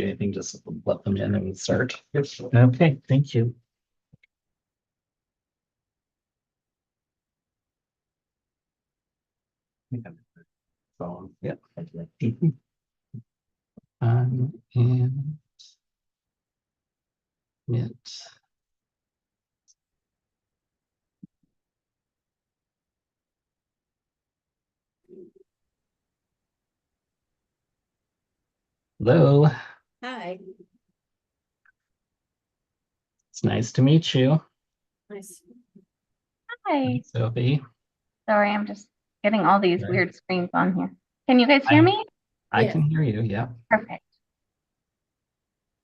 anything, just let them in and we start. Okay, thank you. Phone, yep. And it. Hello, Hi. it's nice to meet you, Nice. Hi. Sophie. Sorry, I'm just getting all these Okay. weird screens on here. Can you guys hear me? I Yes. can hear you, yeah. Perfect.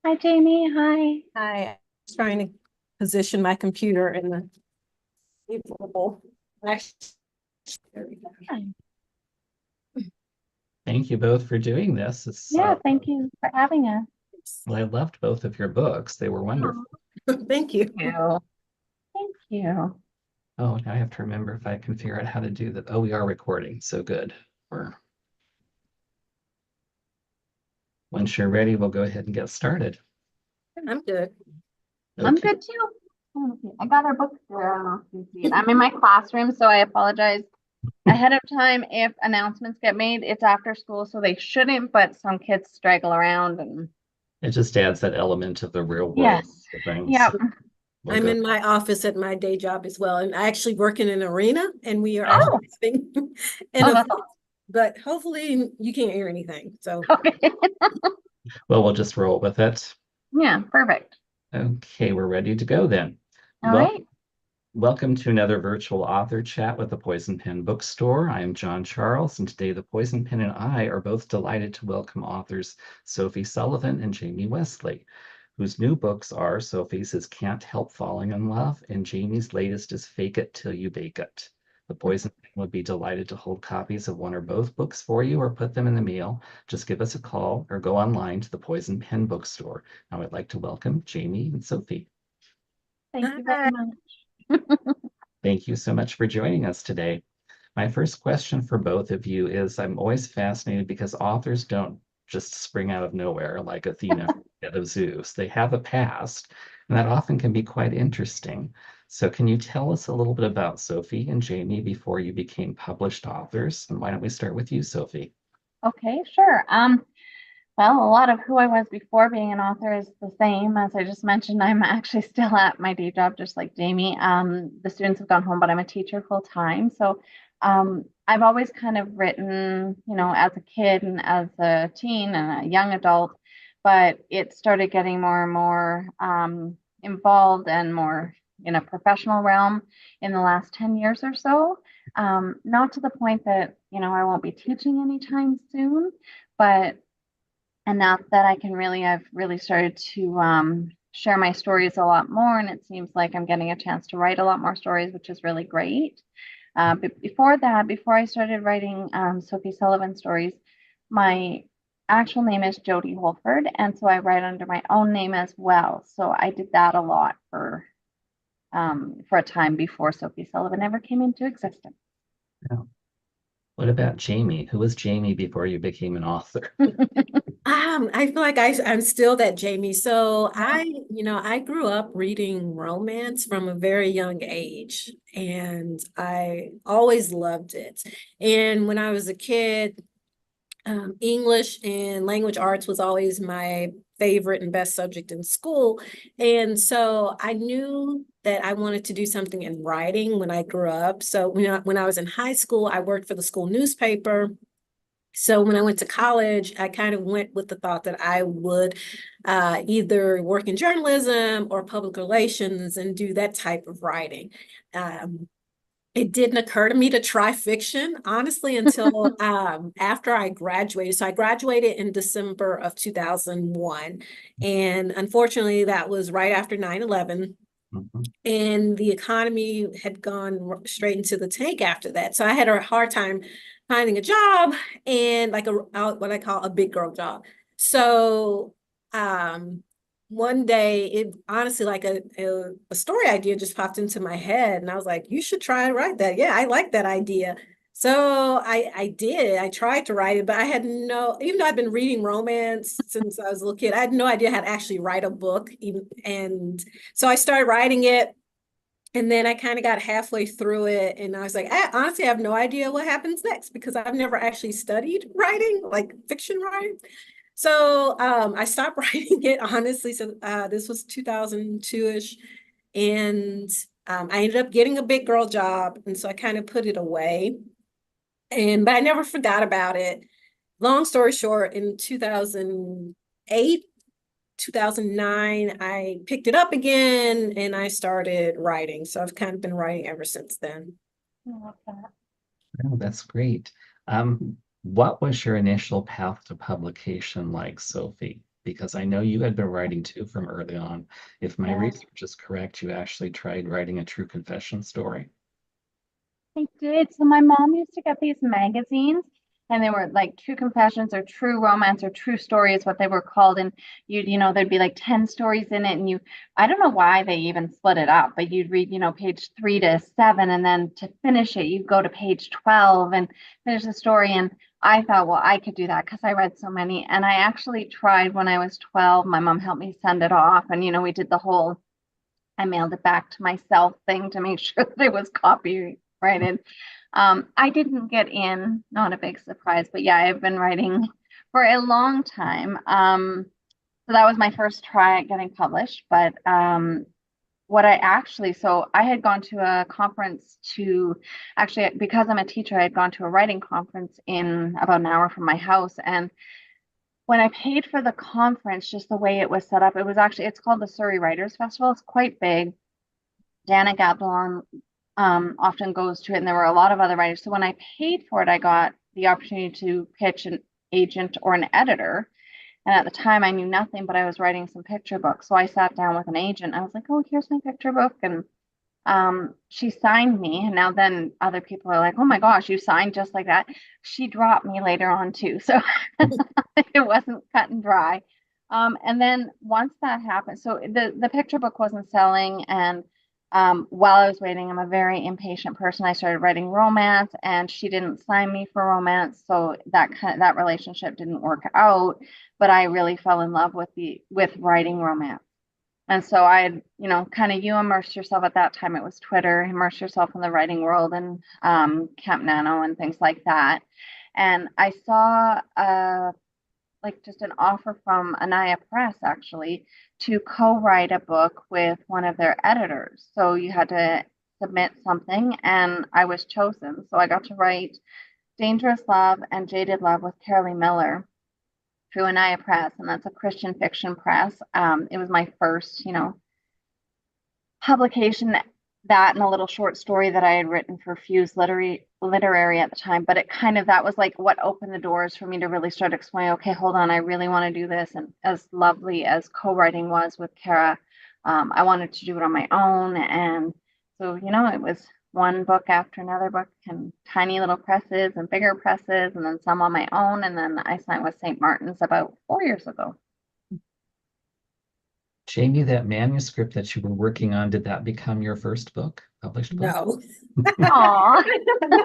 Hi, Jamie. Hi. Hi. I was trying to position my computer in the beautiful. Hi. Thank you both for doing this. Yeah, thank you for having us. Well, I loved both of your books. They were wonderful. Thank you. Thank you. Oh, now I have to remember if I can figure out how to do that. Oh, we are recording, so good. Once you're ready, we'll go ahead and get started. I'm good. I'm Okay. good too. I got our books there. I don't know if you can see it. I'm in my classroom, so I apologize ahead of time if announcements get made. It's after school, so they shouldn't, but some kids straggle around and It just adds that element of the real world. yes. To things. Yep. We'll I'm go. in my office at my day job as well, and I actually work in an arena, and we are Oh. having but hopefully you can't hear anything. So Okay. Well, we'll just roll with it. Yeah, perfect. Okay, we're ready to go then. All right. Welcome to another virtual author chat with the Poison Pen Bookstore. I am John Charles, and today the Poison Pen and I are both delighted to welcome authors Sophie Sullivan and Jamie Wesley, whose new books are Sophie's is Can't Help Falling in Love, and Jamie's latest is Fake It Till You Bake It. The Poison Pen would be delighted to hold copies of one or both books for you or put them in the mail. Just give us a call or go online to the Poison Pen Bookstore. Now I'd like to welcome Jamie and Sophie. Thank you very much. Thank you so much for joining us today. My first question for both of you is, I'm always fascinated because authors don't just spring out of nowhere like Athena out of Zeus. They have a past, and that often can be quite interesting. So can you tell us a little bit about Sophie and Jamie before you became published authors? And why don't we start with you, Sophie? Okay, sure. Well, a lot of who I was before being an author is the same. As I just mentioned, I'm actually still at my day job, just like Jamie. The students have gone home, but I'm a teacher full time. So I've always kind of written, as a kid and as a teen and a young adult, but it started getting more and more involved and more in a professional realm in the last 10 years or so. Not to the point that, I won't be teaching anytime soon, but enough that I've really started to share my stories a lot more. And it seems like I'm getting a chance to write a lot more stories, which is really great. But before that, before I started writing Sophie Sullivan stories, my actual name is Jody Holford. And so I write under my own name as well. So I did that a lot for a time before Sophie Sullivan ever came into existence. Yeah. What about Jamie? Who was Jamie before you became an author? I feel like I'm still that Jamie. So I grew up reading romance from a very young age, and I always loved it. And when I was a kid, English and language arts was always my favorite and best subject in school. And so I knew that I wanted to do something in writing when I grew up. So when I was in high school, I worked for the school newspaper. So when I went to college, I kind of went with the thought that I would either work in journalism or public relations and do that type of writing. It didn't occur to me to try fiction, honestly, until after I graduated. So I graduated in December of 2001. And unfortunately, that was right after 9/11. Mhm. And the economy had gone straight into the tank after that. So I had a hard time finding a job and like what I call a big girl job. So one day, it honestly like a story idea just popped into my head, and I was like, you should try and write that. Yeah, I like that idea. So I tried to write it, but I had no, even though I've been reading romance since I was a little kid, I had no idea how to actually write a book. Even, and so I started writing it. And then I kind of got halfway through it and I was like, I honestly have no idea what happens next because I've never actually studied writing, like fiction writing. So I stopped writing it, honestly. So this was 2002-ish. And I ended up getting a big girl job. And so I kind of put it away. But I never forgot about it. Long story short, in 2008, 2009, I picked it up again and I started writing. So I've kind of been writing ever since then. I love that. Oh, that's great. What was your initial path to publication like, Sophie? Because I know you had been writing too from early on. If my Yeah. research is correct, you actually tried writing a true confession story. I did. So my mom used to get these magazines, and they were like true confessions or true romance or true story is what they were called. And there'd be like 10 stories in it. And I don't know why they even split it up, but you'd read, page 3 to 7. And then to finish it, you'd go to page 12 and finish the story. And I thought, well, I could do that because I read so many. And I actually tried when I was 12. My mom helped me send it off. And, we did the whole I mailed it back to myself thing to make sure that it was copyrighted. I didn't get in, not a big surprise, but yeah, I've been writing for a long time. So that was my first try at getting published. But so I had gone to a conference because I'm a teacher, I had gone to a writing conference in about an hour from my house. And when I paid for the conference, just the way it was set up, it's called the Surrey Writers Festival. It's quite big. Dana Gabaldon often goes to it, and there were a lot of other writers. So when I paid for it, I got the opportunity to pitch an agent or an editor. And at the time, I knew nothing, but I was writing some picture books. So I sat down with an agent. I was like, "Oh, here's my picture book," and she signed me. And now then, other people are like, "Oh my gosh, you signed just like that." She dropped me later on too, so it wasn't cut and dry. And then once that happened, so the picture book wasn't selling, and while I was waiting, I'm a very impatient person. I started writing romance, and she didn't sign me for romance, so that relationship didn't work out. But I really fell in love with writing romance, and so I had, kind of you immerse yourself at that time. It was Twitter, immerse yourself in the writing world and Camp Nano and things like that. And I saw like just an offer from Anaya Press actually to co-write a book with one of their editors. So you had to submit something and I was chosen. So I got to write Dangerous Love and Jaded Love with Carolee Miller through Anaya Press, and that's a Christian fiction press. It was my first, publication, that and a little short story that I had written for Fuse Literary at the time. But that was like what opened the doors for me to really start exploring, okay, hold on, I really want to do this. And as lovely as co-writing was with Kara, I wanted to do it on my own. And so, it was one book after another book and tiny little presses and bigger presses and then some on my own. And then I signed with St. Martin's about 4 years ago. Jamie, that manuscript that you were working on, did that become your first book, published book? No. Aw,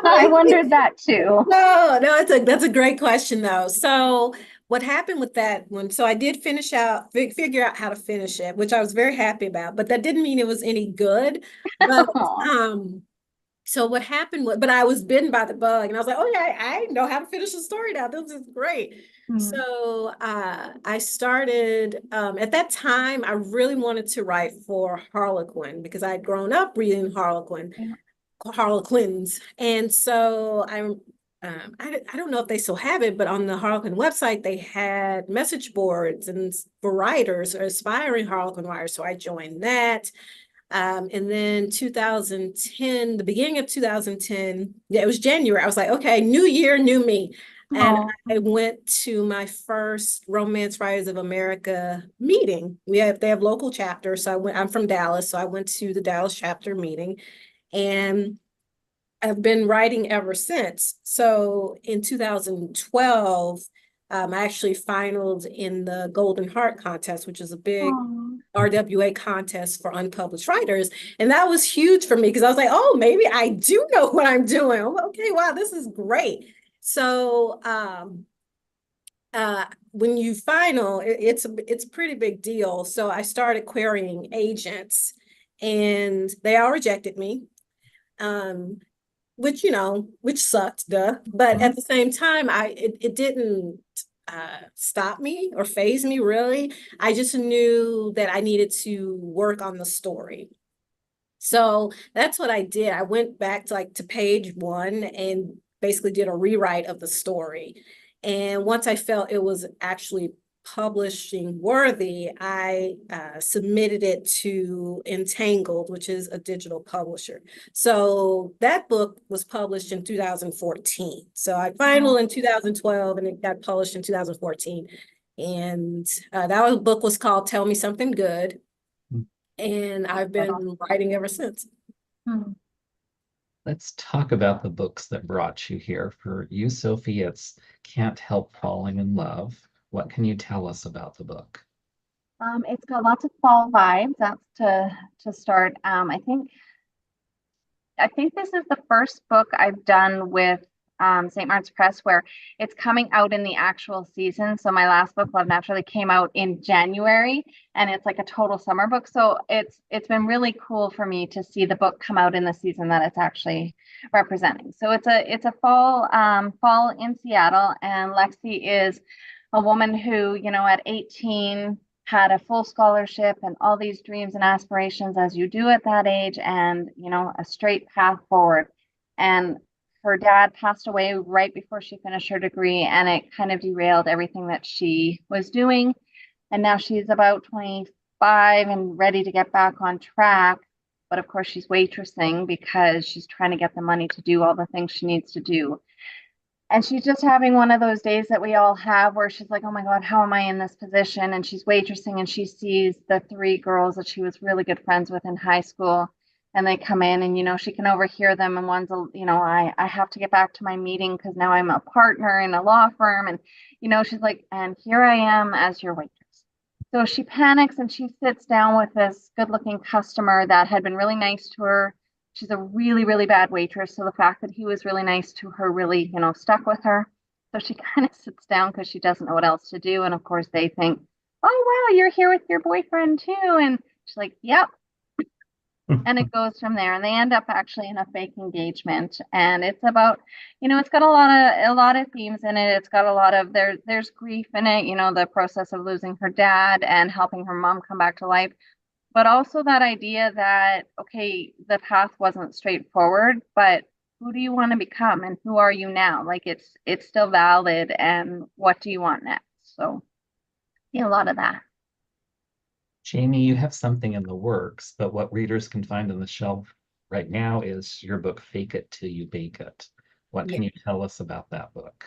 I wondered that too. No, that's a great question though. So what happened with that one? So I did figure out how to finish it, which I was very happy about, but that didn't mean it was any good. But so what happened was, but I was bitten by the bug and I was like, oh yeah, I know how to finish the story now. This is great. So I started, at that time, I really wanted to write for Harlequin because I'd grown up reading Harlequins. And so I don't know if they still have it, but on the Harlequin website, they had message boards and for writers or aspiring Harlequin writers. So I joined that. And then 2010, the beginning of 2010, yeah, it was January. I was like, okay, new year, new me. And I went to my first Romance Writers of America meeting. They have local chapters. So I'm from Dallas. So I went to the Dallas chapter meeting and I've been writing ever since. So in 2012, I actually finaled in the Golden Heart contest, which is a RWA contest for unpublished writers. And that was huge for me because I was like, oh, maybe I do know what I'm doing. Okay, wow, this is great. So when you final, it's a pretty big deal. So I started querying agents and they all rejected me. Which, which sucked, duh. But at the same time, it didn't stop me or faze me really. I just knew that I needed to work on the story. So that's what I did. I went back to page 1 and basically did a rewrite of the story. And once I felt it was actually publishing worthy, I submitted it to Entangled, which is a digital publisher. So that book was published in 2014. So I finalized in 2012 and it got published in 2014. And that book was called Tell Me Something Good. And I've been writing ever since. Let's talk about the books that brought you here. For you, Sophie, it's Can't Help Falling in Love. What can you tell us about the book? It's got lots of fall vibes. That's to start. I think this is the first book I've done with St. Martin's Press where it's coming out in the actual season. So my last book, Love Naturally, came out in January, and it's like a total summer book. So it's been really cool for me to see the book come out in the season that it's actually representing. So it's a fall in Seattle, and Lexi is a woman who, at 18 had a full scholarship and all these dreams and aspirations as you do at that age, and a straight path forward. And her dad passed away right before she finished her degree, and it kind of derailed everything that she was doing. And now she's about 25 and ready to get back on track. But of course, she's waitressing because she's trying to get the money to do all the things she needs to do. And she's just having one of those days that we all have where she's like, oh my God, how am I in this position? And she's waitressing and she sees the 3 girls that she was really good friends with in high school. And they come in and, she can overhear them. And one's, I have to get back to my meeting because now I'm a partner in a law firm. And, she's like, and here I am as your waitress. So she panics and she sits down with this good looking customer that had been really nice to her. She's a really, really bad waitress. So the fact that he was really nice to her really, stuck with her. So she kind of sits down because she doesn't know what else to do. And of course they think, oh, wow, you're here with your boyfriend too. And she's like, yep. And it goes from there, and they end up actually in a fake engagement. And it's about, it's got a lot of themes in it. It's got a lot of there's grief in it, the process of losing her dad and helping her mom come back to life. But also that idea that, okay, the path wasn't straightforward, but who do you want to become and who are you now? Like it's still valid, and what do you want next? So yeah, a lot of that. Jamie, you have something in the works, but what readers can find on the shelf right now is your book, Fake It Till You Bake It. What can you tell us about that book?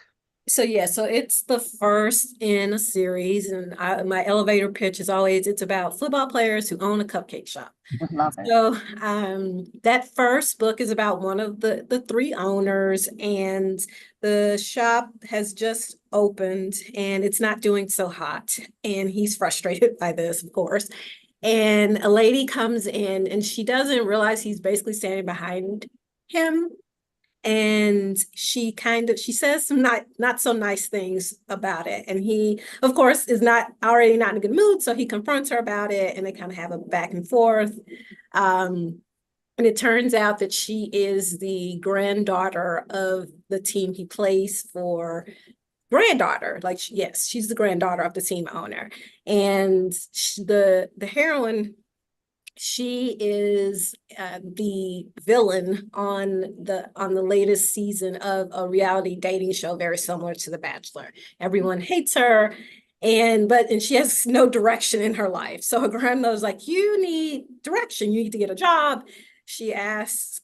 So it's the first in a series, and my elevator pitch is always it's about football players who own a cupcake shop. Love it. So that first book is about one of the 3 owners, and the shop has just opened and it's not doing so hot, and he's frustrated by this, of course. And a lady comes in and she doesn't realize he's basically standing behind him. And she says some not so nice things about it. And he, of course, is already not in a good mood. So he confronts her about it and they kind of have a back and forth. And it turns out that she is the granddaughter of the team he plays for. Granddaughter, yes, she's the granddaughter of the team owner. And the heroine, she is the villain on the latest season of a reality dating show very similar to The Bachelor. Everyone hates her, and she has no direction in her life. So her grandmother's like, you need direction. You need to get a job. She asks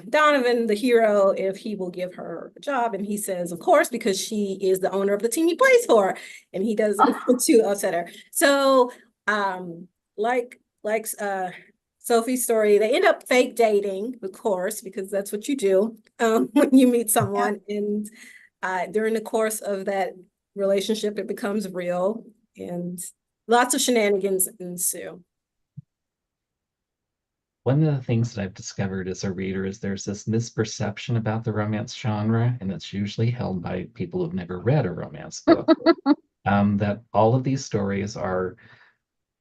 Donovan, the hero, if he will give her a job, and he says, of course, because she is the owner of the team he plays for, and he doesn't want to upset her. So, like Sophie's story, they end up fake dating, of course, because that's what you do when you meet someone. And during the course of that relationship, it becomes real, and lots of shenanigans ensue. one of the things that I've discovered as a reader is there's this misperception about the romance genre, and it's usually held by people who've never read a romance book, that all of these stories are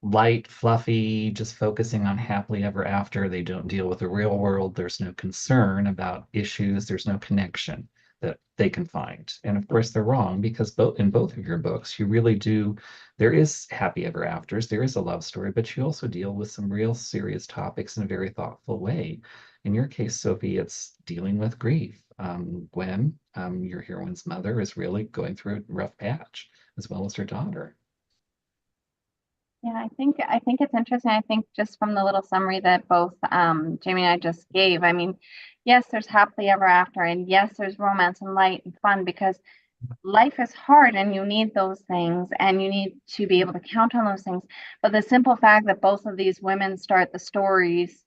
light, fluffy, just focusing on happily ever after. They don't deal with the real world. There's no concern about issues. There's no connection that they can find. And of course, they're wrong because both of your books, you really do. There is happy ever afters. There is a love story, but you also deal with some real serious topics in a very thoughtful way. In your case, Sophie, it's dealing with grief. Gwen, your heroine's mother, is really going through a rough patch, as well as her daughter. Yeah, I think it's interesting. I think just from the little summary that both Jamie and I just gave, I mean, yes, there's happily ever after, and yes, there's romance and light and fun because life is hard and you need those things and you need to be able to count on those things. But the simple fact that both of these women start the stories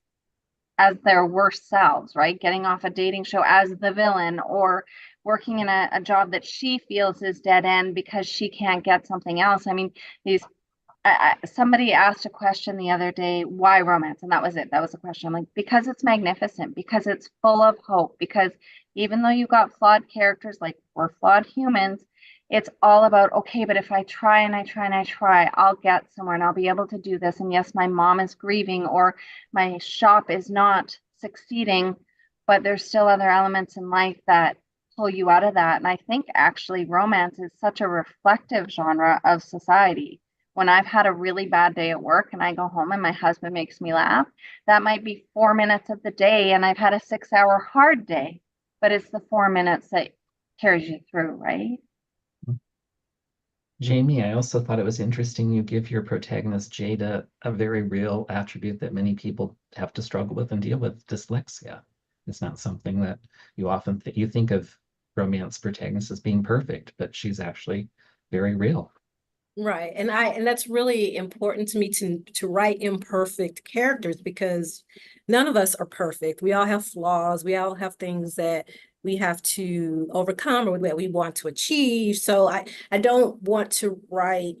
as their worst selves, right? Getting off a dating show as the villain or working in a job that she feels is dead end because she can't get something else. I mean, these somebody asked a question the other day, why romance? And that was it. That was the question. I'm like, because it's magnificent, because it's full of hope, because even though you got flawed characters, like we're flawed humans, it's all about, okay, but if I try and I try and I try, I'll get somewhere and I'll be able to do this. And yes, my mom is grieving or my shop is not succeeding, but there's still other elements in life that pull you out of that. And I think actually romance is such a reflective genre of society. When I've had a really bad day at work and I go home and my husband makes me laugh, that might be 4 minutes of the day and I've had a 6 hour hard day, but it's the 4 minutes that carries you through, right? Jamie, I also thought it was interesting you give your protagonist Jada a very real attribute that many people have to struggle with and deal with, dyslexia. It's not something that you often you think of romance protagonists as being perfect, but she's actually very real. Right. And that's really important to me to write imperfect characters because none of us are perfect. We all have flaws. We all have things that we have to overcome or that we want to achieve. So I don't want to write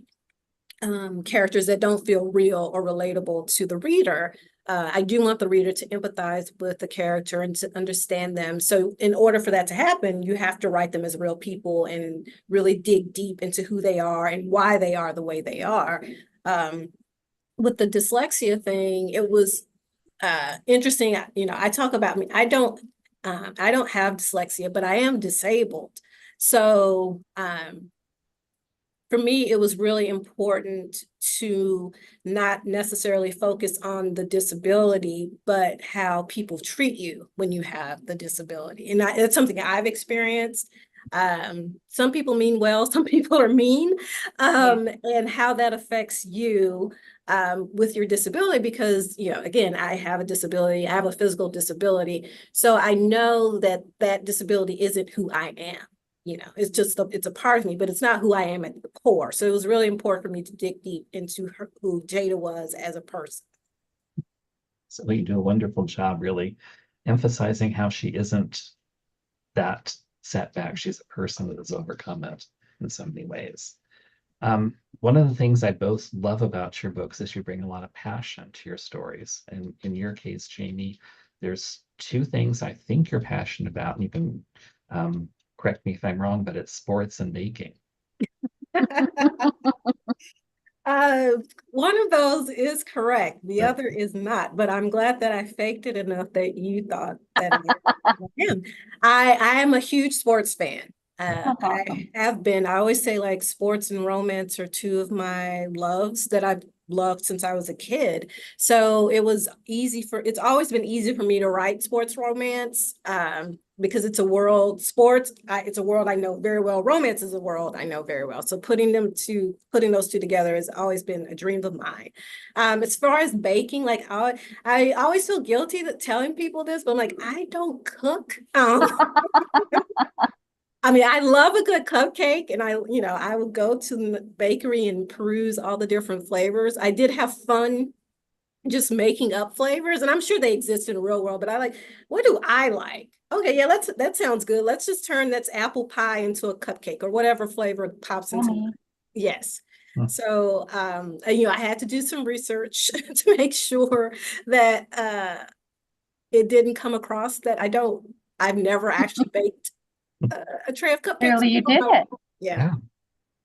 characters that don't feel real or relatable to the reader. I do want the reader to empathize with the character and to understand them. So in order for that to happen, you have to write them as real people and really dig deep into who they are and why they are the way they are. With the dyslexia thing, it was interesting. You know, I talk about me. I don't have dyslexia, but I am disabled. So for me, it was really important to not necessarily focus on the disability, but how people treat you when you have the disability. And it's something I've experienced. Some people mean well, some people are mean, and how that affects you with your disability, because, you know, again, I have a disability, I have a physical disability. So I know that that disability isn't who I am. You know, it's just it's a part of me, but it's not who I am at the core. So it was really important for me to dig deep into who Jada was as a person. So you do a wonderful job really emphasizing how she isn't that setback. She's a person that has overcome it in so many ways. One of the things I both love about your books is you bring a lot of passion to your stories. And in your case, Jamie, there's two things I think you're passionate about, and you can correct me if I'm wrong, but it's sports and baking. One of those is correct. The other is not, but I'm glad that I faked it enough that you thought that I am. I am a huge sports fan. I have been. I always say like sports and romance are two of my loves that I've loved since I was a kid. So it's always been easy for me to write sports romance. Because it's a world it's a world I know very well. Romance is a world I know very well. So putting those two together has always been a dream of mine. As far as baking, like I always feel guilty that telling people this, but I'm like, I don't cook. I mean, I love a good cupcake, and I would go to the bakery and peruse all the different flavors. I did have fun just making up flavors, and I'm sure they exist in the real world, but what do I like? Okay, yeah, that sounds good. Let's just turn that's apple pie into a cupcake or whatever flavor pops into. Yes. So, you know, I had to do some research to make sure that it didn't come across that I've never actually baked a tray of cupcakes. Clearly you did it. Yeah. Yeah,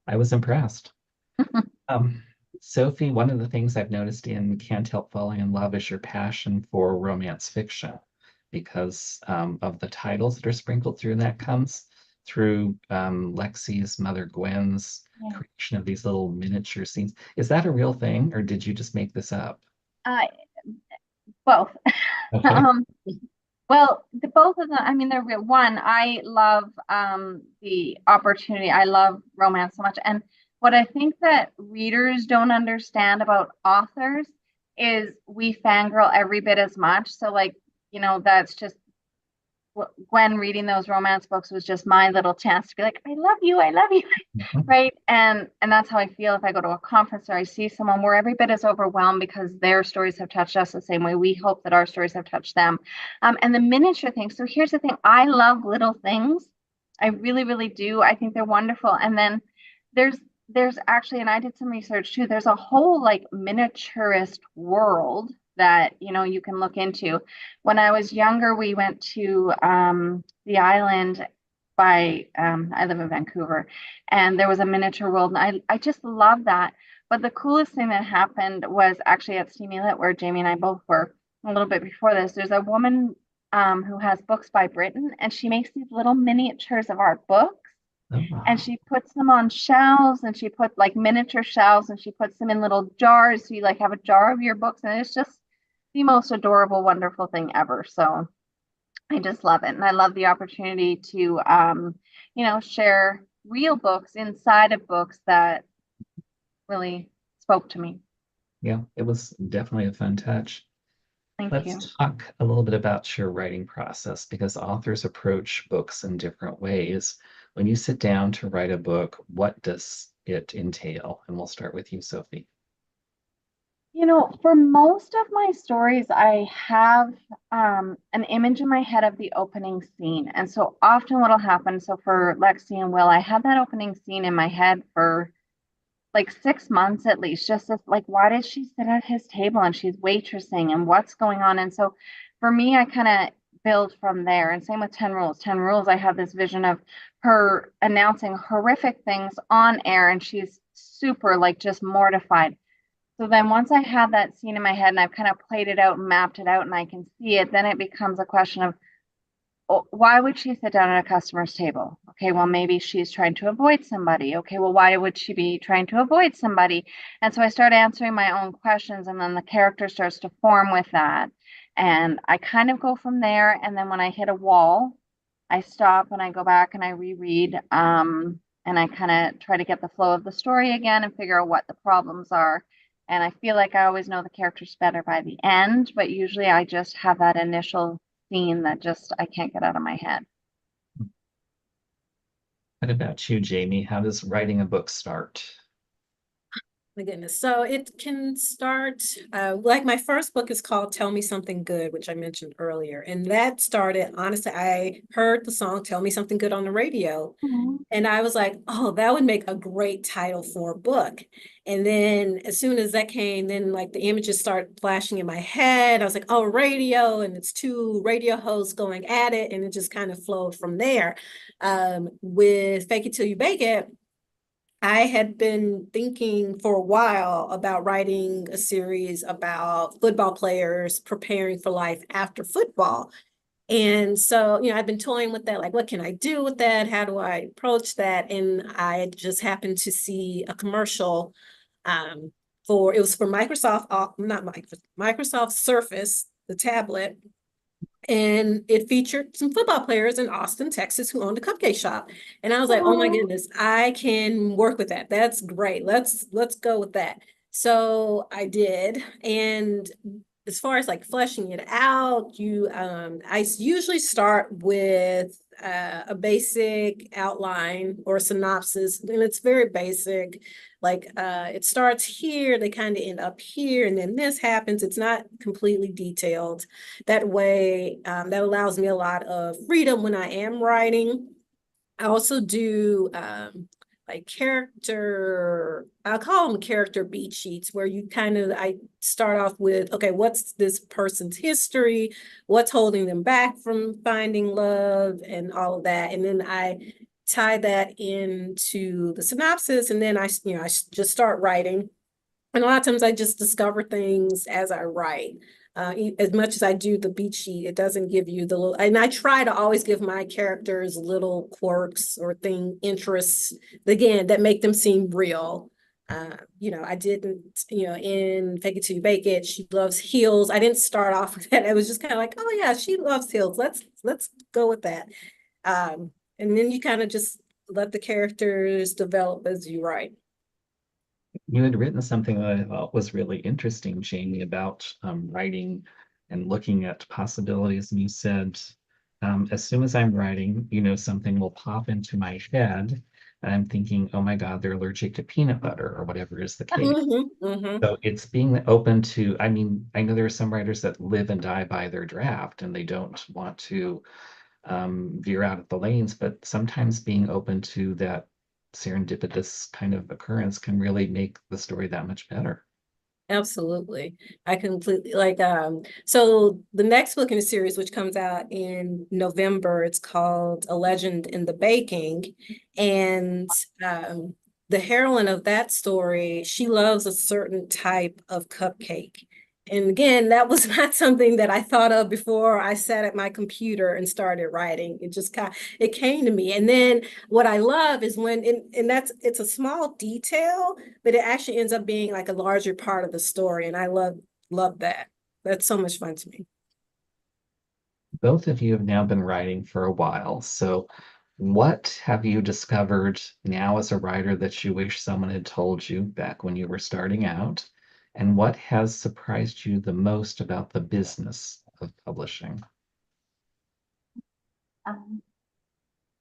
I was impressed. Um, Sophie, one of the things I've noticed in Can't Help Falling in Love is your passion for romance fiction because of the titles that are sprinkled through, and that comes through Lexi's mother Gwen's Yeah. creation of these little miniature scenes. Is that a real thing, or did you just make this up? Uh, both. Okay. Well, both of them, I mean, they're real. One, I love the opportunity. I love romance so much. And what I think that readers don't understand about authors is we fangirl every bit as much. So, like, that's just Gwen reading those romance books was just my little chance to be like, I love you, Mhm. right? And that's how I feel if I go to a conference or I see someone, we're every bit as overwhelmed because their stories have touched us the same way we hope that our stories have touched them. And the miniature thing. So here's the thing: I love little things. I really, really do. I think they're wonderful. And then there's there's actually, and I did some research too. There's a whole like miniaturist world that you can look into. When I was younger, we went to the island by I live in Vancouver, and there was a miniature world, and I just love that. But the coolest thing that happened was actually at Steamy Lit, where Jamie and I both were a little bit before this. There's a woman who has books by Britain, and she makes these little miniatures of our books, Oh, and wow. she puts them on shelves, and she put like miniature shelves, and she puts them in little jars, so you like have a jar of your books, and it's just the most adorable, wonderful thing ever. So I just love it. And I love the opportunity to, share real books inside of books that really spoke to me. Yeah, it was definitely a fun touch. Thank you. Let's talk a little bit about your writing process because authors approach books in different ways. When you sit down to write a book, what does it entail? And we'll start with you, Sophie. For most of my stories, I have an image in my head of the opening scene. And so often what'll happen, so for Lexi and Will, I had that opening scene in my head for like 6 months at least, just as like, why did she sit at his table and she's waitressing and what's going on? And so for me, I kind of build from there. And same with 10 Rules. 10 Rules, I have this vision of her announcing horrific things on air and she's super like just mortified. So then once I have that scene in my head and I've kind of played it out and mapped it out and I can see it, then it becomes a question of, why would she sit down at a customer's table? Okay, well, maybe she's trying to avoid somebody. Okay, well, why would she be trying to avoid somebody? And so I start answering my own questions, and then the character starts to form with that. And I kind of go from there. And then when I hit a wall, I stop and I go back and I reread. And I kind of try to get the flow of the story again and figure out what the problems are. And I feel like I always know the characters better by the end, but usually I just have that initial scene that just I can't get out of my head. What about you, Jamie? How does writing a book start? My goodness. So it can start, like my first book is called Tell Me Something Good, which I mentioned earlier. And that started, honestly, I heard the song Tell Me Something Good on the radio. Mhm. And I was like, oh, that would make a great title for a book. And then as soon as that came, then like the images started flashing in my head. I was like, oh, radio. And it's two radio hosts going at it. And it just kind of flowed from there. With Fake It Till You Bake It, I had been thinking for a while about writing a series about football players preparing for life after football. And so, I've been toying with that, like, what can I do with that? How do I approach that? And I just happened to see a commercial um, it was for Microsoft, not Microsoft Surface, the tablet, and it featured some football players in Austin, Texas, who owned a cupcake shop. And I was like, oh my Aw. goodness, I can work with that. That's great. Let's go with that. So I did. And as far as like fleshing it out, I usually start with a basic outline or synopsis, and it's very basic. Like it starts here, they kind of end up here, and then this happens. It's not completely detailed. That way, that allows me a lot of freedom when I am writing. I also do like character, I'll call them character beat sheets, where I start off with, okay, what's this person's history? What's holding them back from finding love and all of that. And then I tie that into the synopsis, and then I just start writing. And a lot of times I just discover things as I write. As much as I do the beat sheet, it doesn't give you the little, and I try to always give my characters little quirks or interests, again, that make them seem real. I didn't, in Fake It Till You Bake It, she loves heels. I didn't start off with that. It was just kind of like, oh yeah, she loves heels. Let's go with that. And then you kind of just let the characters develop as you write. You had written something that I thought was really interesting, Jamie, about writing and looking at possibilities. And you said, as soon as I'm writing, something will pop into my head. And I'm thinking, oh my God, they're allergic to peanut butter or whatever is the case. So it's being open to, I mean, I know there are some writers that live and die by their draft and they don't want to veer out of the lanes, but sometimes being open to that serendipitous kind of occurrence can really make the story that much better. Absolutely. I completely so the next book in the series, which comes out in November, it's called A Legend in the Baking. And the heroine of that story, she loves a certain type of cupcake. And again, that was not something that I thought of before I sat at my computer and started writing. It came to me. And then what I love is it's a small detail, but it actually ends up being like a larger part of the story. And I love that. That's so much fun to me. Both of you have now been writing for a while. So what have you discovered now as a writer that you wish someone had told you back when you were starting out? And what has surprised you the most about the business of publishing? Um,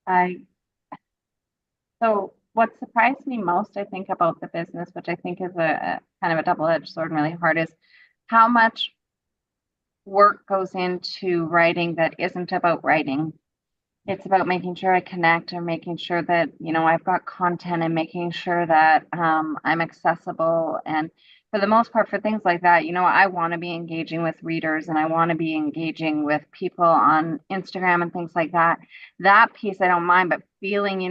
I So what surprised me most, I think, about the business, which I think is a kind of a double-edged sword and really hard, is how much work goes into writing that isn't about writing. It's about making sure I connect or making sure that, I've got content and making sure that I'm accessible. And for the most part, for things like that, I want to be engaging with readers and I want to be engaging with people on Instagram and things like that. That piece I don't mind, but feeling,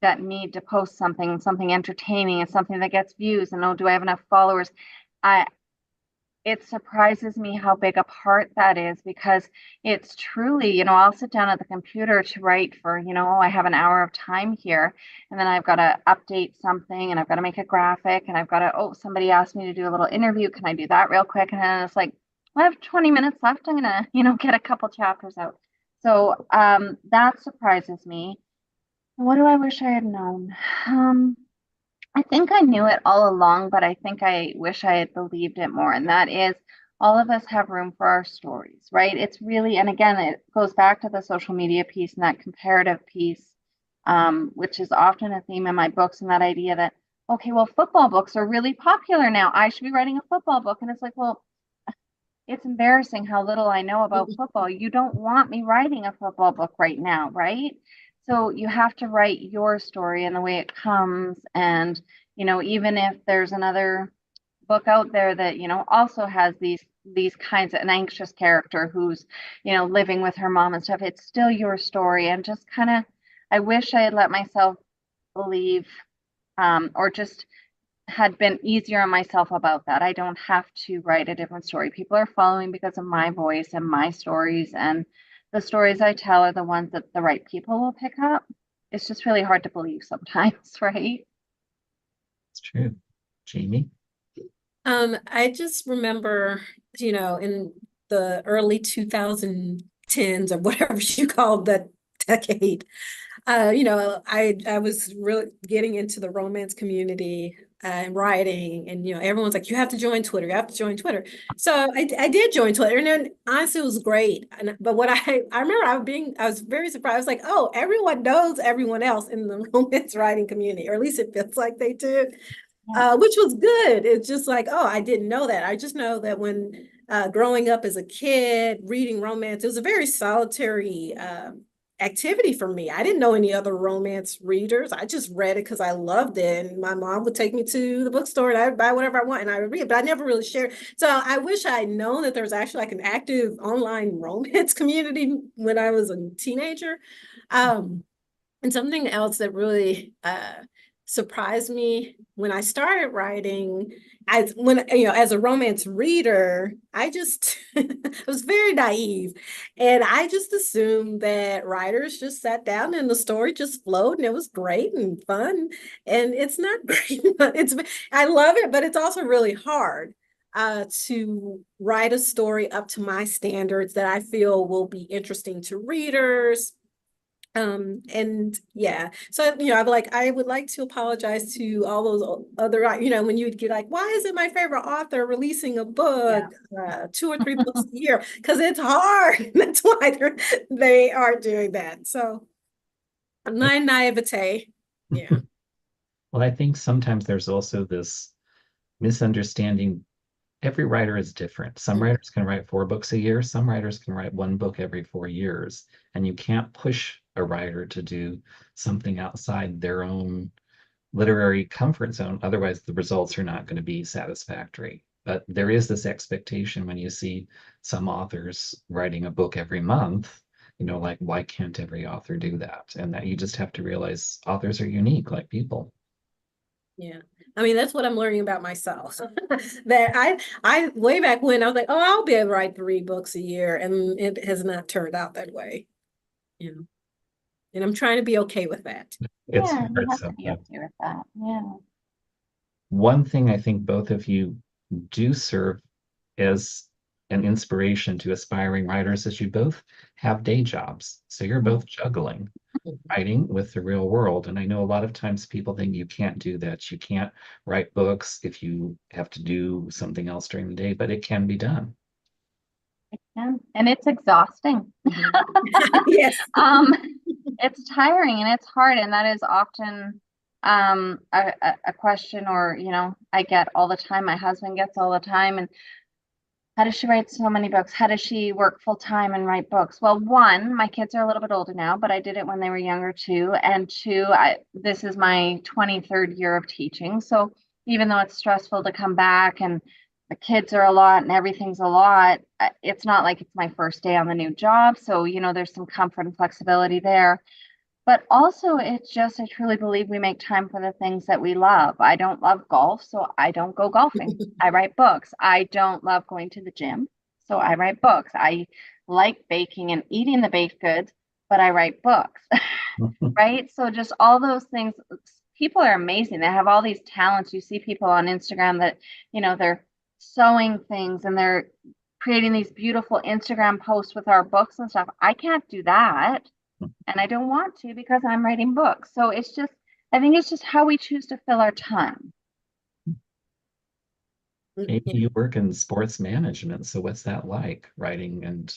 that need to post something entertaining and something that gets views and, oh, do I have enough followers? It surprises me how big a part that is, because it's truly, I'll sit down at the computer to write for, I have an hour of time here, and then I've got to update something and I've got to make a graphic and I've got to, oh, somebody asked me to do a little interview. Can I do that real quick? And then it's like, I have 20 minutes left. I'm going to, get a couple chapters out. So that surprises me. What do I wish I had known? I think I knew it all along, but I think I wish I had believed it more. And that is, all of us have room for our stories, right? It's really, and again, it goes back to the social media piece and that comparative piece, which is often a theme in my books, and that idea that, okay, well, football books are really popular now. I should be writing a football book. And it's like, well, it's embarrassing how little I know about football. You don't want me writing a football book right now, right? So you have to write your story and the way it comes. And, even if there's another book out there that, also has these kinds of an anxious character who's, living with her mom and stuff, it's still your story. And just kind of, I wish I had let myself believe, or just had been easier on myself about that. I don't have to write a different story. People are following because of my voice and my stories, and the stories I tell are the ones that the right people will pick up. It's just really hard to believe sometimes, right? It's true. Jamie? I just remember, in the early 2010s or whatever you call that decade, I was really getting into the romance community and writing, and everyone's like, you have to join Twitter, you have to join Twitter. So I did join Twitter, and then honestly it was great. But what I remember I was very surprised. I was like, oh, everyone knows everyone else in the romance writing community, or at least it feels like they do. Which was good. It's just like, oh, I didn't know that. I just know that when growing up as a kid, reading romance, it was a very solitary activity for me. I didn't know any other romance readers. I just read it because I loved it. And my mom would take me to the bookstore and I would buy whatever I want and I would read it, but I never really shared. So I wish I'd known that there was actually like an active online romance community when I was a teenager. And something else that really surprised me when I started writing, as a romance reader, I just I was very naive, and I just assumed that writers just sat down and the story just flowed and it was great and fun. And it's not great. I love it, but it's also really hard to write a story up to my standards that I feel will be interesting to readers. And yeah, so I would like to apologize to all those other, when you would get like, why is it my favorite author releasing a book 2 or 3 books a year? Because it's hard. That's why they are doing that. So my naivete. Yeah. Well, I think sometimes there's also this misunderstanding. Every writer is different. Some writers can write 4 books a year. Some writers can write 1 book every 4 years. And you can't push a writer to do something outside their own literary comfort zone. Otherwise, the results are not going to be satisfactory. But there is this expectation when you see some authors writing a book every month, like, why can't every author do that? And that you just have to realize authors are unique like people. Yeah. I mean, that's what I'm learning about myself. That I way back when I was like, oh, I'll be able to write 3 books a year, and it has not turned out that way. And I'm trying to be okay with that. It's Yeah, you hard have to be sometimes. okay with that. Yeah. One thing I think both of you do serve as an inspiration to aspiring writers is you both have day jobs. So you're both juggling writing with the real world. And I know a lot of times people think you can't do that. You can't write books if you have to do something else during the day, but it can be done. It can. And it's exhausting. Yes. It's tiring and it's hard. And that is often a question, or, I get all the time. My husband gets all the time. And how does she write so many books? How does she work full time and write books? Well, one, my kids are a little bit older now, but I did it when they were younger too. And two, this is my 23rd year of teaching. So even though it's stressful to come back and the kids are a lot and everything's a lot, it's not like it's my first day on the new job. So, there's some comfort and flexibility there. But also, it's just, I truly believe we make time for the things that we love. I don't love golf, so I don't go golfing. I write books. I don't love going to the gym, so I write books. I like baking and eating the baked goods, but I write books, right? So just all those things, people are amazing. They have all these talents. You see people on Instagram that, they're sewing things and they're creating these beautiful Instagram posts with our books and stuff. I can't do that. And I don't want to because I'm writing books. So I think it's just how we choose to fill our time. Maybe you work in sports management. So what's that like, writing and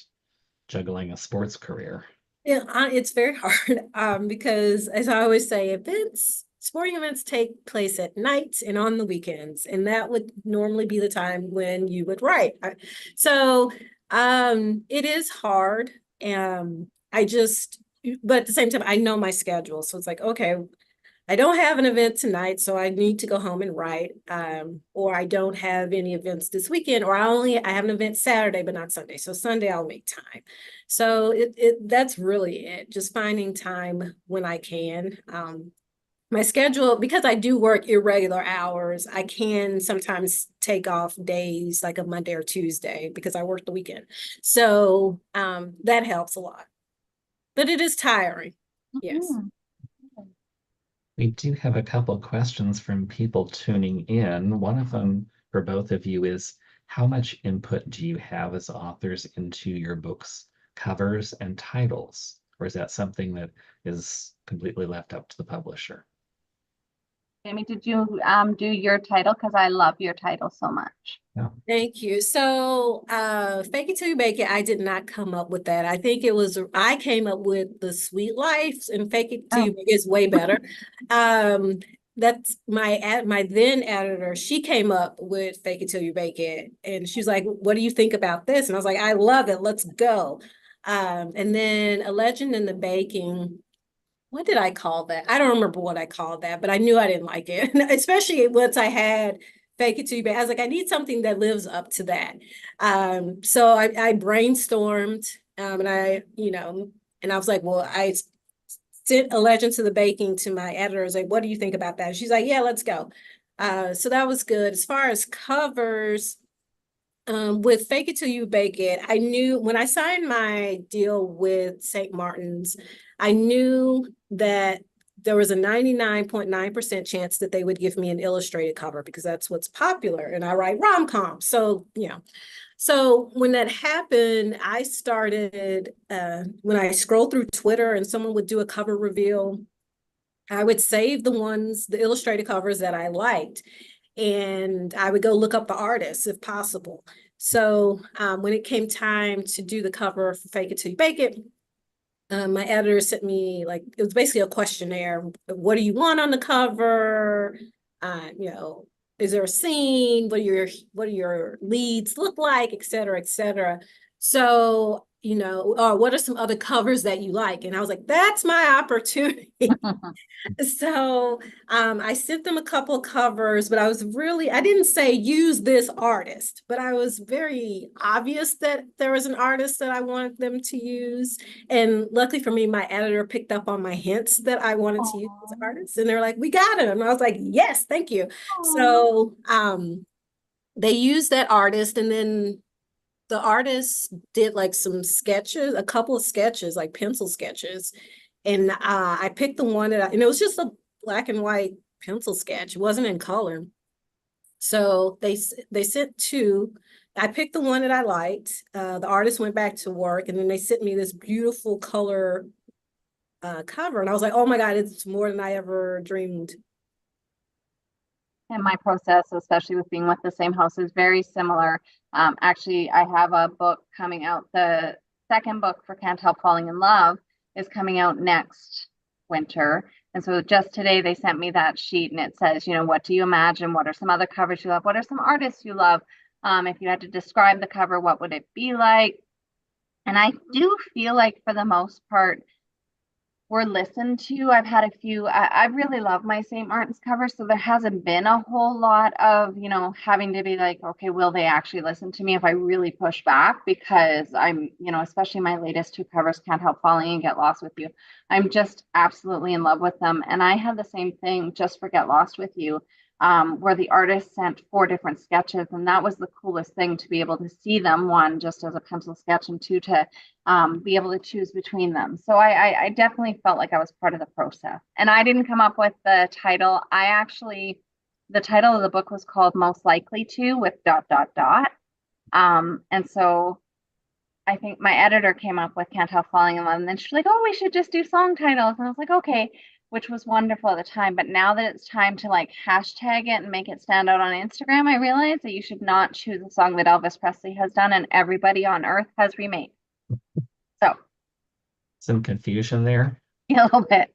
juggling a sports career? Yeah, it's very hard because, as I always say, sporting events take place at night and on the weekends, and that would normally be the time when you would write. So it is hard. But at the same time, I know my schedule. So it's like, okay, I don't have an event tonight, so I need to go home and write. Or I don't have any events this weekend, or I have an event Saturday, but not Sunday. So Sunday I'll make time. So that's really it. Just finding time when I can. My schedule, because I do work irregular hours, I can sometimes take off days like a Monday or Tuesday because I work the weekend. So that helps a lot. But it is tiring. Yes. We do have a couple questions from people tuning in. One of them for both of you is, how much input do you have as authors into your books' covers and titles? Or is that something that is completely left up to the publisher? Jamie, did you do your title? Because I love your title so much. Yeah. Thank you. So Fake It Till You Make It, I did not come up with that. I think I came up with The Sweet Life, and Fake It Till You Make It is way better. That's my then editor. She came up with Fake It Till You Make It, and she was like, what do you think about this? And I was like, I love it. Let's go. And then A Legend in the Baking. What did I call that? I don't remember what I called that, but I knew I didn't like it. Especially once I had Fake It Till You Bake. I was like, I need something that lives up to that. So I brainstormed, and and I was like, well, I sent A Legend to the Baking to my editor. I was like, what do you think about that? She's like, yeah, let's go. So that was good. As far as covers, with Fake It Till You Bake It, I knew when I signed my deal with St. Martin's, I knew that there was a 99.9% chance that they would give me an illustrated cover because that's what's popular. And I write rom-com. So, So when that happened, I started, when I scrolled through Twitter and someone would do a cover reveal, I would save the illustrated covers that I liked, and I would go look up the artists if possible. So when it came time to do the cover for Fake It Till You Bake It, my editor sent me it was basically a questionnaire. What do you want on the cover? Is there a scene? What do your leads look like, et cetera, et cetera. So, or what are some other covers that you like? And I was like, that's my opportunity. So I sent them a couple covers, but I didn't say use this artist, but I was very obvious that there was an artist that I wanted them to use. And luckily for me, my editor picked up on my hints that I wanted to use this artist. And they're like, we got him. And I was like, yes, thank you. So they used that artist, and then the artist did some sketches, a couple of sketches, like pencil sketches. And I picked the one and it was just a black and white pencil sketch. It wasn't in color. So they sent two. I picked the one that I liked. The artist went back to work, and then they sent me this beautiful color cover. And I was like, oh my God, it's more than I ever dreamed. And my process, especially with being with the same house, is very similar. Actually, I have a book coming out. The second book for Can't Help Falling in Love is coming out next winter. And so just today they sent me that sheet, and it says, what do you imagine? What are some other covers you love? What are some artists you love? If you had to describe the cover, what would it be like? And I do feel like for the most part, we're listened to. I've had a few, I really love my St. Martin's cover. So there hasn't been a whole lot of, having to be like, okay, will they actually listen to me if I really push back? Because I'm, especially my latest two covers, Can't Help Falling and Get Lost With You. I'm just absolutely in love with them. And I had the same thing just for Get Lost With You, where the artist sent 4 different sketches. And that was the coolest thing, to be able to see them, one, just as a pencil sketch, and 2, to be able to choose between them. So I definitely felt like I was part of the process. And I didn't come up with the title. The title of the book was called Most Likely To, with ... And so I think my editor came up with Can't Help Falling in Love. And then she's like, oh, we should just do song titles. And I was like, okay, which was wonderful at the time. But now that it's time to hashtag it and make it stand out on Instagram, I realize that you should not choose a song that Elvis Presley has done and everybody on earth has remade. So some confusion there. a little bit.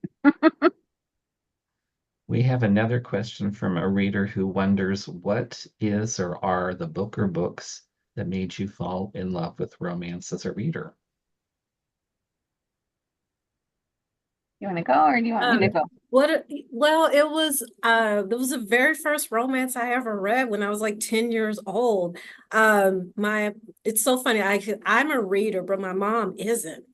We have another question from a reader who wonders, what is or are the book or books that made you fall in love with romance as a reader? You want to go, or do you want me to go? Well, it was the very first romance I ever read when I was 10 years old. It's so funny. I'm a reader, but my mom isn't.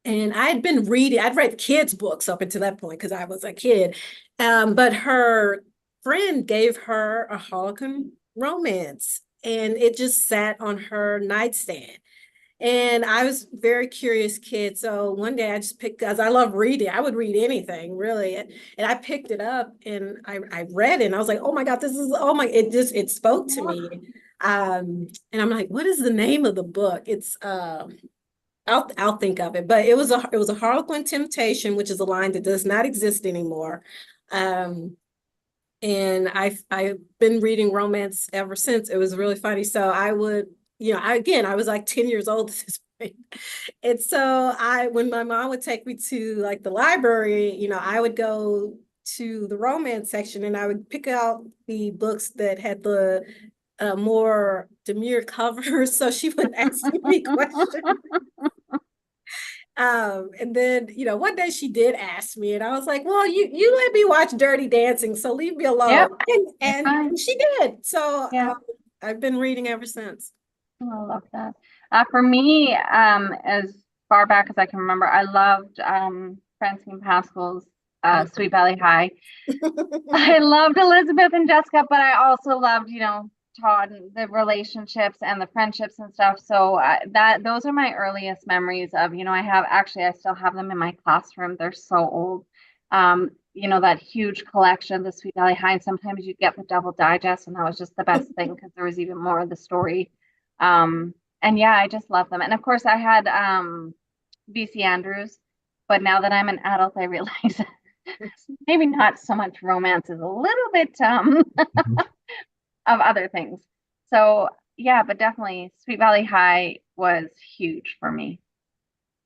And I'd read kids' books up until that point because I was a kid. But her friend gave her a Harlequin romance, and it just sat on her nightstand. And I was a very curious kid. So one day I just picked, because I love reading. I would read anything, really. And I picked it up and I read it, and I was like, oh my God, it spoke to me. And I'm like, what is the name of the book? It's I'll think of it, but it was a Harlequin Temptation, which is a line that does not exist anymore. And I've been reading romance ever since. It was really funny. So I would, I was 10 years old at this point. And so when my mom would take me to the library, I would go to the romance section and I would pick out the books that had the more demure covers. So she would ask me questions. And then, one day she did ask me, and I was like, well, you let me watch Dirty Dancing, so leave me alone. Yep, And she did. So yeah. I've been reading ever since. Oh, I love that. For me, as far back as I can remember, I loved Francine Pascal's Sweet Valley High. I loved Elizabeth and Jessica, but I also loved, Todd and the relationships and the friendships and stuff. So those are my earliest memories of, I still have them in my classroom. They're so old. That huge collection, the Sweet Valley High. And sometimes you get the double digest, and that was just the best thing because there was even more of the story. And yeah, I just love them. And of course, I had BC Andrews, but now that I'm an adult, I realize maybe not so much romance is a little bit of other things. So yeah, but definitely Sweet Valley High was huge for me.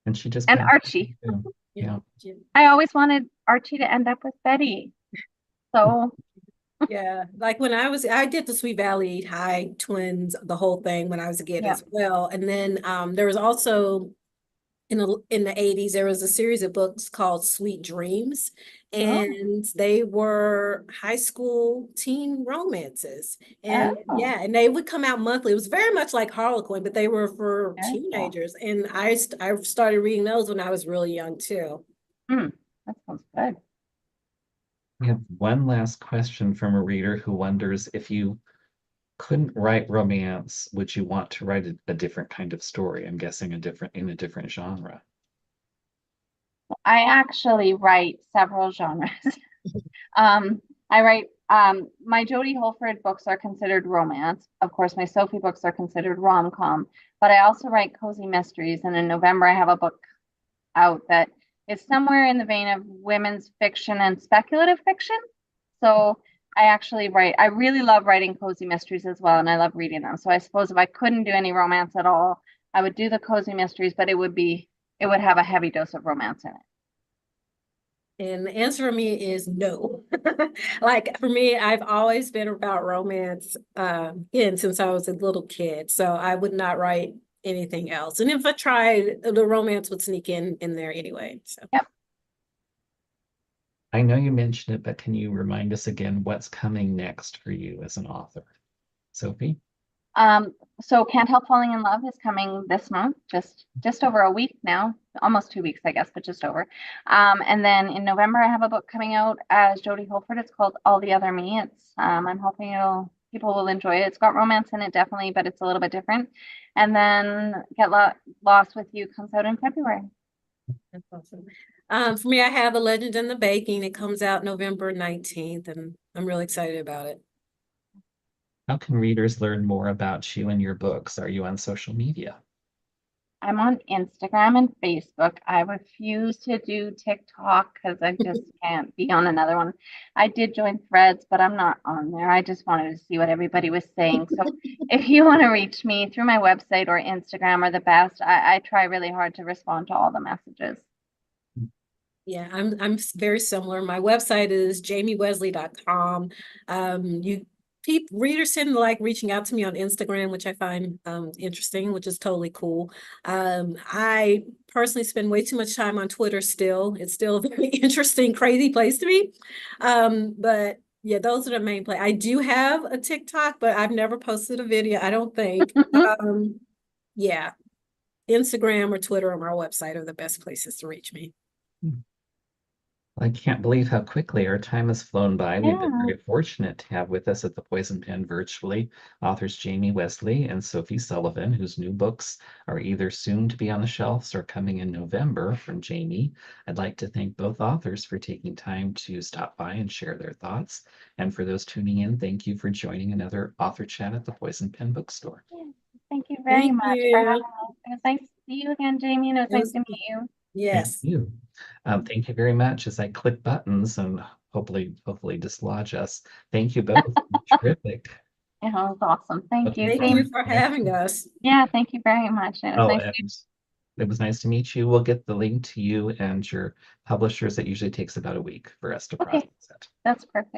And she just And passed Archie. away, too. Yeah. I always wanted Archie to end up with Betty. So Yeah, like when I did the Sweet Valley High twins, the whole thing when I was a kid yeah. as well. And then there was also in the 80s, there was a series of books called Sweet Dreams, Oh, and they were high school teen romances. And oh, yeah, and they would come out monthly. It was very much like Harlequin, but they were for very cool. teenagers. And I started reading those when I was really young too. That sounds good. We have one last question from a reader who wonders, if you couldn't write romance, would you want to write a different kind of story? I'm guessing in a different genre. I actually write several genres. I write my Jodie Holford books are considered romance. Of course, my Sophie books are considered rom-com, but I also write cozy mysteries. And in November, I have a book out that is somewhere in the vein of women's fiction and speculative fiction. So I really love writing cozy mysteries as well, and I love reading them. So I suppose if I couldn't do any romance at all, I would do the cozy mysteries, but it would have a heavy dose of romance in it. And the answer for me is no. Like for me, I've always been about romance, again, since I was a little kid. So I would not write anything else. And if I tried, the romance would sneak in there anyway. So Yep. I know you mentioned it, but can you remind us again what's coming next for you as an author? Sophie? So Can't Help Falling in Love is coming this month, just over a week now, almost 2 weeks, I guess, but just over. And then in November, I have a book coming out as Jodie Holford. It's called All the Other Me. I'm hoping people will enjoy it. It's got romance in it, definitely, but it's a little bit different. And then Lost with You comes out in February. that's awesome. For me, I have A Legend in the Baking. It comes out November 19th, and I'm really excited about it. How can readers learn more about you and your books? Are you on social media? I'm on Instagram and Facebook. I refuse to do TikTok because I just can't be on another one. I did join Threads, but I'm not on there. I just wanted to see what everybody was saying. So if you want to reach me through my website or Instagram are the best. I try really hard to respond to all the messages. Yeah, I'm very similar. My website is jamiewesley.com. Readers tend to like reaching out to me on Instagram, which I find interesting, which is totally cool. I personally spend way too much time on Twitter still. It's still a very interesting, crazy place to be. But yeah, those are the main play. I do have a TikTok, but I've never posted a video, I don't think. Yeah, Instagram or Twitter or my website are the best places to reach me. I can't believe how quickly our time has flown by. We've been Yeah. very fortunate to have with us at the Poison Pen virtually authors Jamie Wesley and Sophie Sullivan, whose new books are either soon to be on the shelves or coming in November from Jamie. I'd like to thank both authors for taking time to stop by and share their thoughts. And for those tuning in, thank you for joining another author chat at the Poison Pen Bookstore. Yeah. Thank you very Thank much for having you. us. It was nice to see you again, Jamie, and it was It nice was, to meet you. Thank yes. you. Thank you very much as I click buttons and hopefully dislodge us. Thank you both. Terrific. It was awesome. Thank you, Looking Thank Jamie. you forward for to next having week. us. Yeah, thank you very much. And it was Oh, nice to and it was nice to meet you. We'll get the link to you and your publishers. It usually takes about a week for us to Okay, process it. that's perfect.